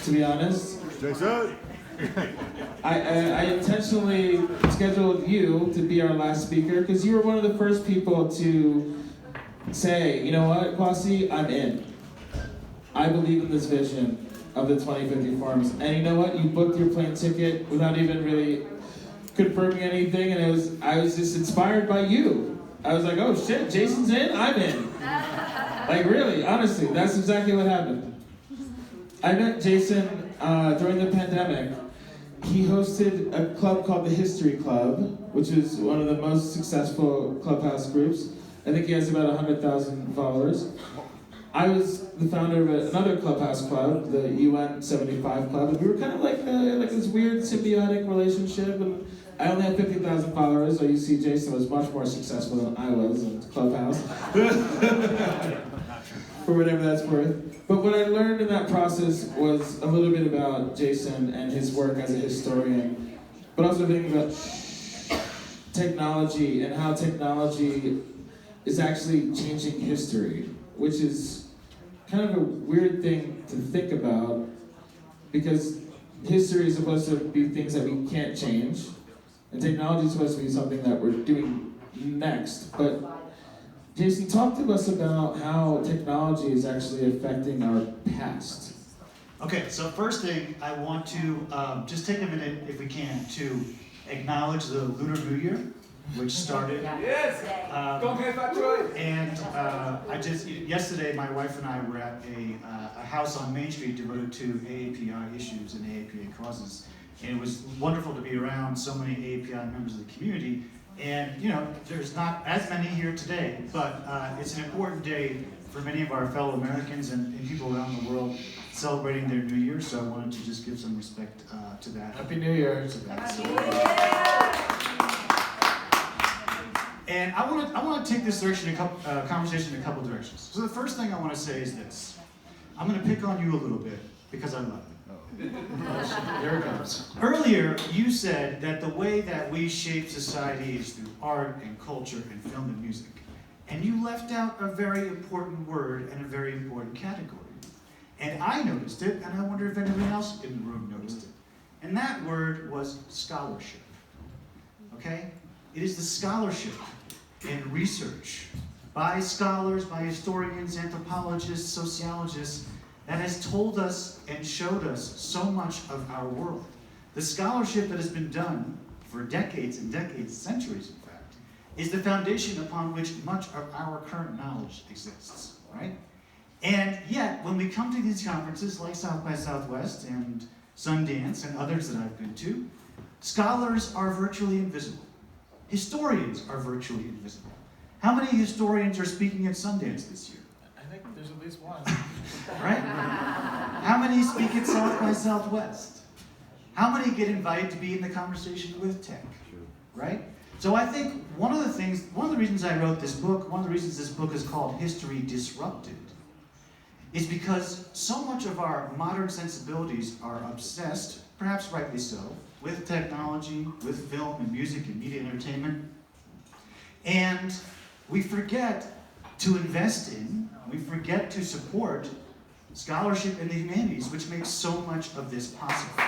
to be honest. Jason! I intentionally scheduled you to be our last speaker because you were one of the first people to say, you know what, Kwasi, I'm in. I believe in this vision of the 2050 Forums. And you know what, you booked your plane ticket without even really confirming anything, and I was just inspired by you. I was like, oh shit, Jason's in, I'm in. Like really, honestly, that's exactly what happened. I met Jason during the pandemic. He hosted a club called the History Club, which is one of the most successful clubhouse groups. I think he has about 100,000 followers. I was the founder of another clubhouse club, the UN 75 Club, and we were kind of like this weird symbiotic relationship. And I only had 50,000 followers, so you see Jason was much more successful than I was in clubhouse. For whatever that's worth. But what I learned in that process was a little bit about Jason and his work as a historian, but also thinking about technology and how technology is actually changing history, which is kind of a weird thing to think about because history is supposed to be things that we can't change, and technology is supposed to be something that we're doing next. But Jason, talk to us about how technology is actually affecting our past. Okay, so first thing, I want to just take a minute, if we can, to acknowledge the Lunar New Year, which started. Yes! And yesterday, my wife and I were at a house on Main Street devoted to AAPI issues and AAPI causes. And it was wonderful to be around so many AAPI members of the community. And, you know, there's not as many here today, but it's an important day for many of our fellow Americans and people around the world celebrating their New Year. So I wanted to just give some respect to that. Happy New Year. And I want to take this conversation in a couple directions. So the first thing I want to say is this. I'm going to pick on you a little bit because I love you. Here it comes. Earlier, you said that the way that we shape society is through art and culture and film and music. And you left out a very important word and a very important category. And I noticed it, and I wonder if anyone else in the room noticed it. And that word was scholarship. Okay? It is the scholarship and research by scholars, by historians, anthropologists, sociologists, that has told us and showed us so much of our world. The scholarship that has been done for decades and decades, centuries in fact, is the foundation upon which much of our current knowledge exists, right? And yet, when we come to these conferences like South by Southwest and Sundance and others that I've been to, scholars are virtually invisible. Historians are virtually invisible. How many historians are speaking at Sundance this year? I think there's at least one. Right? How many speak at South by Southwest? How many get invited to be in the conversation with tech? Right? So I think one of the reasons I wrote this book, one of the reasons this book is called History Disrupted, is because so much of our modern sensibilities are obsessed, perhaps rightly so, with technology, with film and music and media entertainment. And we forget to invest in, we forget to support scholarship in the humanities, which makes so much of this possible.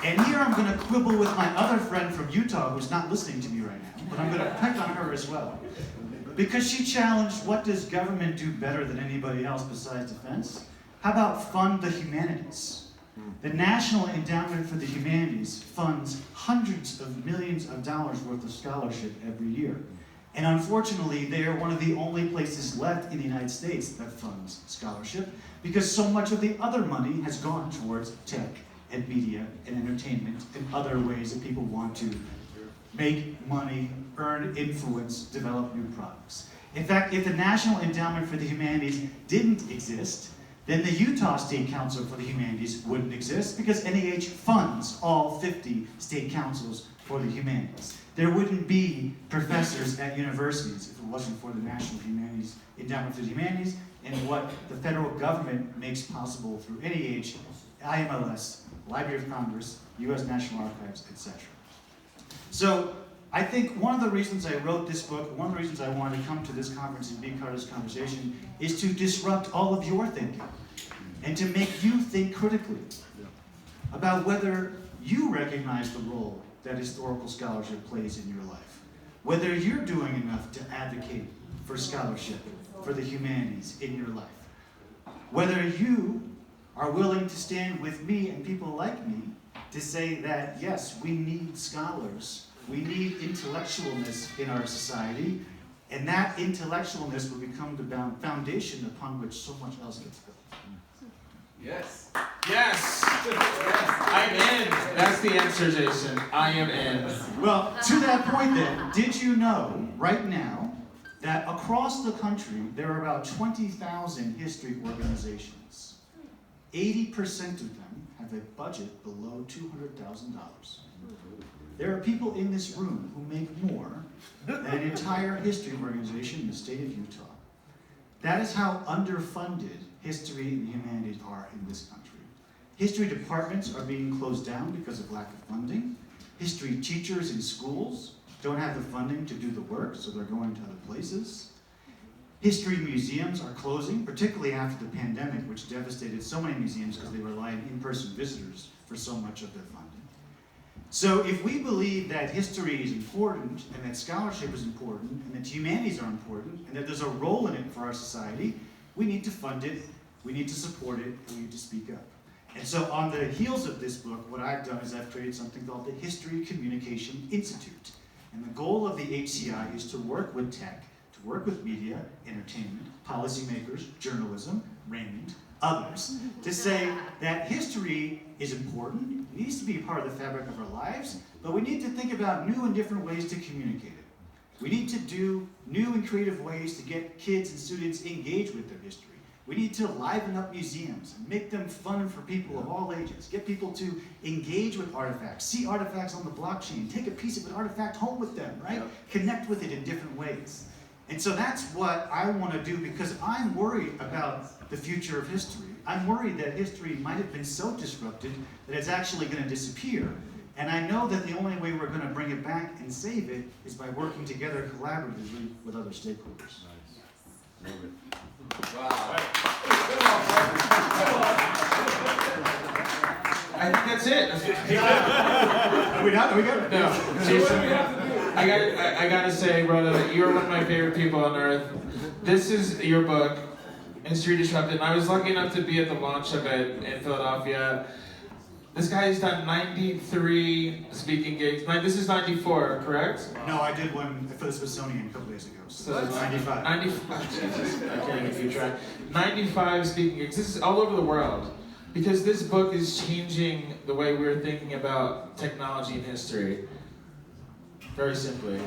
And here I'm going to quibble with my other friend from Utah who's not listening to me right now, but I'm going to pick on her as well. Because she challenged, what does government do better than anybody else besides defense? How about fund the humanities? The National Endowment for the Humanities funds hundreds of millions of dollars worth of scholarship every year. And unfortunately, they are one of the only places left in the United States that funds scholarship because so much of the other money has gone towards tech and media and entertainment and other ways that people want to make money, earn influence, develop new products. In fact, if the National Endowment for the Humanities didn't exist, then the Utah State Council for the Humanities wouldn't exist because NEH funds all 50 state councils for the humanities. There wouldn't be professors at universities if it wasn't for the National Humanities Endowment for the Humanities and what the federal government makes possible through NEH, IMLS, Library of Congress, U.S. National Archives, etc. So I think one of the reasons I wrote this book, one of the reasons I wanted to come to this conference and be part of this conversation, is to disrupt all of your thinking. and to make you think critically about whether you recognize the role that historical scholarship plays in your life, whether you're doing enough to advocate for scholarship, for the humanities in your life, whether you are willing to stand with me and people like me to say that, yes, we need scholars, we need intellectualness in our society, and that intellectualness will become the foundation upon which so much else gets built. Yes. Yes! I'm in. That's the answer, Jason. I am in. Well, to that point then, did you know right now that across the country there are about 20,000 history organizations? 80% of them have a budget below $200,000. There are people in this room who make more than an entire history organization in the state of Utah. That is how underfunded history and the humanities are in this country. History departments are being closed down because of lack of funding. History teachers in schools don't have the funding to do the work, so they're going to other places. History museums are closing, particularly after the pandemic, which devastated so many museums because they rely on in-person visitors for so much of their funding. So if we believe that history is important, and that scholarship is important, and that humanities are important, and that there's a role in it for our society, we need to fund it, we need to support it, and we need to speak up. And so on the heels of this book, what I've done is I've created something called the History Communication Institute. And the goal of the HCI is to work with tech, to work with media, entertainment, policymakers, journalism, Raymond, others, to say that history is important, it needs to be a part of the fabric of our lives, but we need to think about new and different ways to communicate it. We need to do new and creative ways to get kids and students engaged with their history. We need to liven up museums and make them fun for people of all ages. Get people to engage with artifacts, see artifacts on the blockchain, take a piece of an artifact home with them, right? Connect with it in different ways. And so that's what I want to do because I'm worried about the future of history. I'm worried that history might have been so disrupted that it's actually going to disappear. And I know that the only way we're going to bring it back and save it is by working together collaboratively with other stakeholders. Nice. Love it. Wow. I think that's it. Are we done? Are we good? No, Jason, I gotta say, brother, that you're one of my favorite people on earth. This is your book, History Disrupted, and I was lucky enough to be at the launch of it in Philadelphia. This guy's done 93 speaking gigs. This is 94, correct? No, I did one for the Smithsonian a couple days ago. So So it's 95. 95. Jesus, I can't even keep track. 95 speaking gigs. This is all over the world. Because this book is changing the way we're thinking about technology and history. Very simply.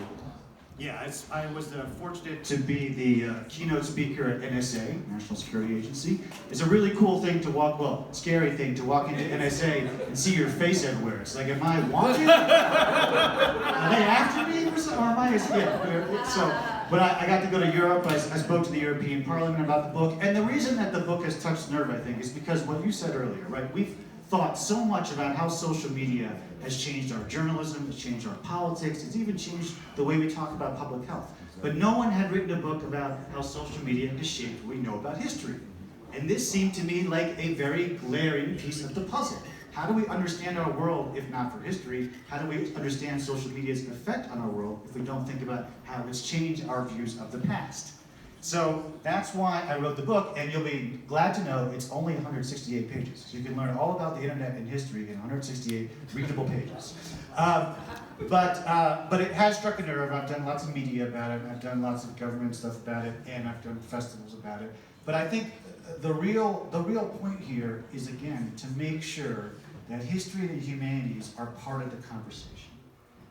Yeah, I was fortunate to be the keynote speaker at NSA, National Security Agency. It's a really cool thing to scary thing to walk into NSA and see your face everywhere. It's like, am I wanted? Are they after me or something? Or am I? Yeah. So, but I got to go to Europe. I spoke to the European Parliament about the book. And the reason that the book has touched nerve, I think, is because what you said earlier, right? We've thought so much about how social media has changed our journalism, it's changed our politics, it's even changed the way we talk about public health. But no one had written a book about how social media has shaped what we know about history. And this seemed to me like a very glaring piece of the puzzle. How do we understand our world if not for history? How do we understand social media's effect on our world if we don't think about how it's changed our views of the past? So that's why I wrote the book, and you'll be glad to know it's only 168 pages. So you can learn all about the internet and history in 168 readable pages. But it has struck a nerve. I've done lots of media about it, I've done lots of government stuff about it, and I've done festivals about it. But I think the real point here is, again, to make sure that history and humanities are part of the conversation.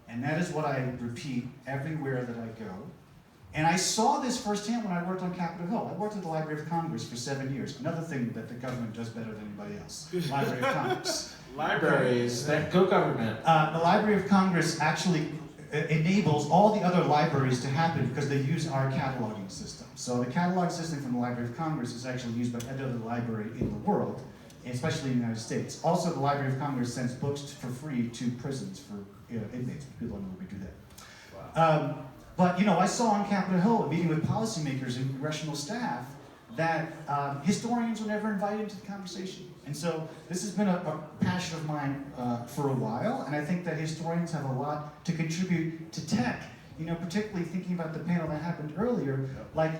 And that is what I repeat everywhere that I go. And I saw this firsthand when I worked on Capitol Hill. I worked at the Library of Congress for 7 years. Another thing that the government does better than anybody else. Library of Congress. Libraries, go government. The Library of Congress actually enables all the other libraries to happen because they use our cataloging system. So the catalog system from the Library of Congress is actually used by every other library in the world, especially in the United States. Also, the Library of Congress sends books for free to prisons for inmates. People don't know we do that. Wow. But I saw on Capitol Hill, meeting with policymakers and congressional staff, that historians were never invited into the conversation. And so this has been a passion of mine for a while, and I think that historians have a lot to contribute to tech. You know, particularly thinking about the panel that happened earlier, like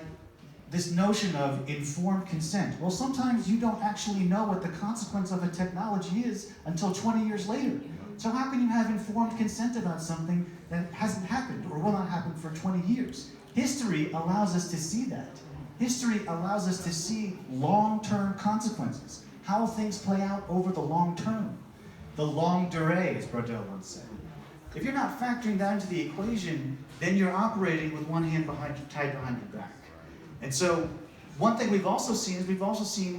this notion of informed consent. Well, sometimes you don't actually know what the consequence of a technology is until 20 years later. So how can you have informed consent about something that hasn't happened or will not happen for 20 years? History allows us to see that. History allows us to see long-term consequences, how things play out over the long term. The longue durée, as Brodel once said. If you're not factoring that into the equation, then you're operating with one hand tied behind your back. And so, one thing we've also seen is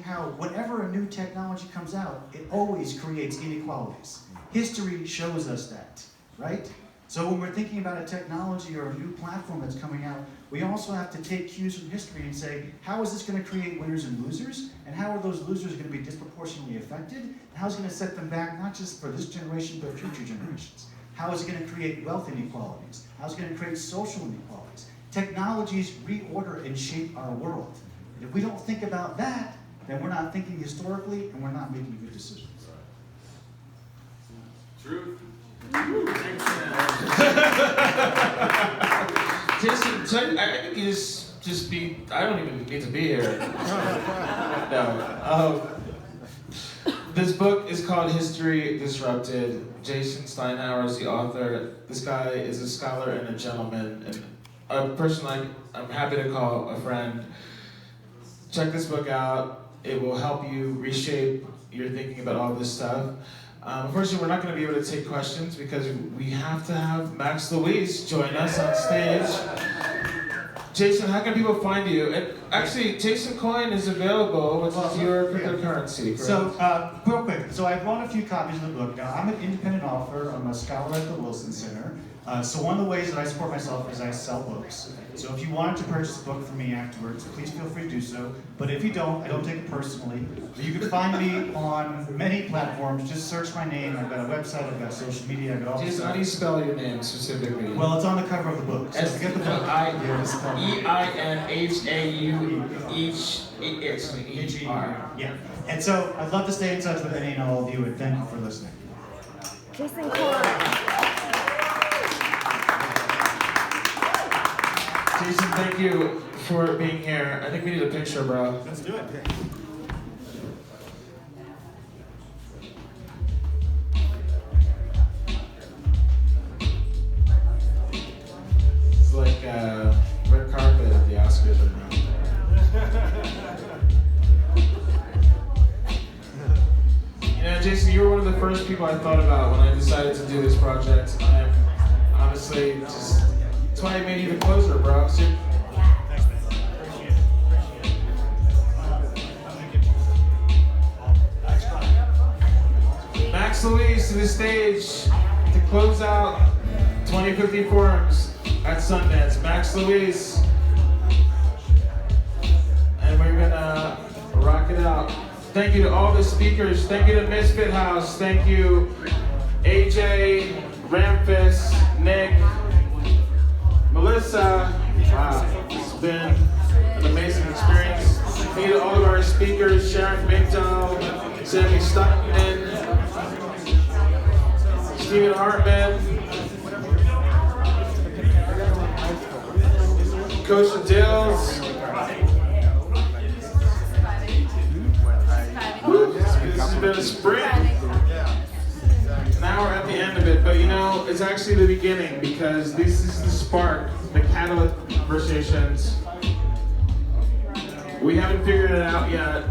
how whenever a new technology comes out, it always creates inequalities. History shows us that, right? So when we're thinking about a technology or a new platform that's coming out, we also have to take cues from history and say, how is this going to create winners and losers? And how are those losers going to be disproportionately affected? And how is it going to set them back, not just for this generation, but future generations? How is it going to create wealth inequalities? How is it going to create social inequalities? Technologies reorder and shape our world. And if we don't think about that, then we're not thinking historically and we're not making good decisions. Truth. Jason, so I think you just be, I don't even need to be here. No. This book is called History Disrupted. Jason Steinhauer is the author. This guy is a scholar and a gentleman, and a person I'm happy to call a friend. Check this book out. It will help you reshape your thinking about all this stuff. Unfortunately, we're not going to be able to take questions because we have to have Max Louise join us on stage. Jason, how can people find you? And actually, Jason Coin is available, which is your cryptocurrency, correct? So, real quick, so I brought a few copies of the book. Now, I'm an independent author. I'm a scholar at the Wilson Center. So one of the ways that I support myself is I sell books. So if you wanted to purchase a book from me afterwards, please feel free to do so. But if you don't, I don't take it personally. You can find me on many platforms. Just search my name. I've got a website. I've got social media. I've got all this Jason, stuff. how do you spell your name specifically? Well, it's on the cover of the book. So if you get the book. Einheiher. Yeah. And so I'd love to stay in touch with any and all of you, and thank you for listening. Jason Coin. Jason, thank you for being here. I think we need a picture, bro. Let's do it. It's like red carpet at the Oscars right now. You know, Jason, you were one of the first people I thought about when I decided to do this project. I'm honestly just... That's why I made you the closer, bro. So, Max Louise to the stage to close out 2050 Forums at Sundance. Max Louise. And we're gonna rock it out. Thank you to all the speakers. Thank you to Misfit House. Thank you, AJ, Ramphis, Nick, Melissa. Wow, it's been an amazing experience. Thank you to all of our speakers, Sharon Migdal, Sammy Stockman, Stephen Hartman, Coach Dills. This has been a sprint. Now we're at the end of it, but you know, it's actually the beginning because this is the spark, the catalyst conversations. We haven't figured it out yet.